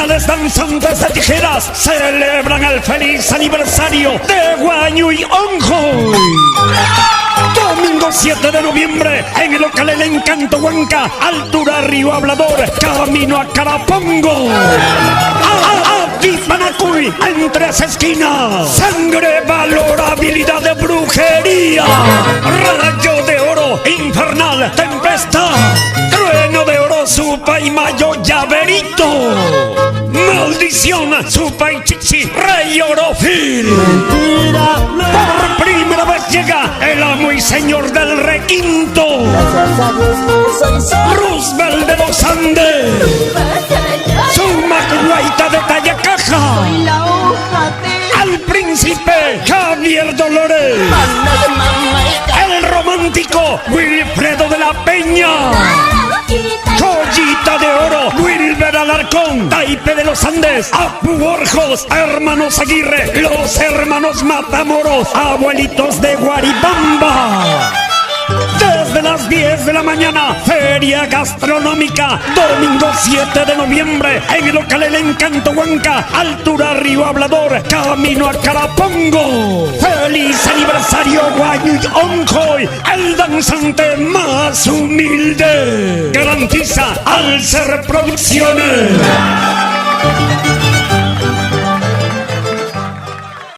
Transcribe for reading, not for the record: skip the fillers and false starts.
Profesionales danzantes de tijeras celebran el feliz aniversario de Guayuy Onjoy. Domingo 7 de noviembre en el local El Encanto Huanca, altura Río Hablador, camino a Carapongo. Vipanacuy, en 3 esquinas. Sangre, valor, habilidad de brujería. Rayo de oro, infernal, tempestad. Trueno de oro, supa y mayo, llaverito. Maldición, supa y chichi, rey orofil. Por primera vez llega el amo y señor del requinto, Roosevelt de los Andes. Su macuaita de talla caja. Al príncipe Javier Dolores. El romántico Wilfredo de la Peña. Joyita de oro, Wilber Alarcón, Taipe de los Andes, Apu Borjos, hermanos Aguirre, los hermanos Matamoros, abuelitos de Guaribamba. Desde las 10 de la mañana, feria gastronómica, domingo 7 de noviembre, en el local El Encanto Huanca, altura Río Hablador, camino a Carapongo. ¡Feliz aniversario Guayuy Onjoy, el danzante más humilde! Garantiza Alcer Producciones.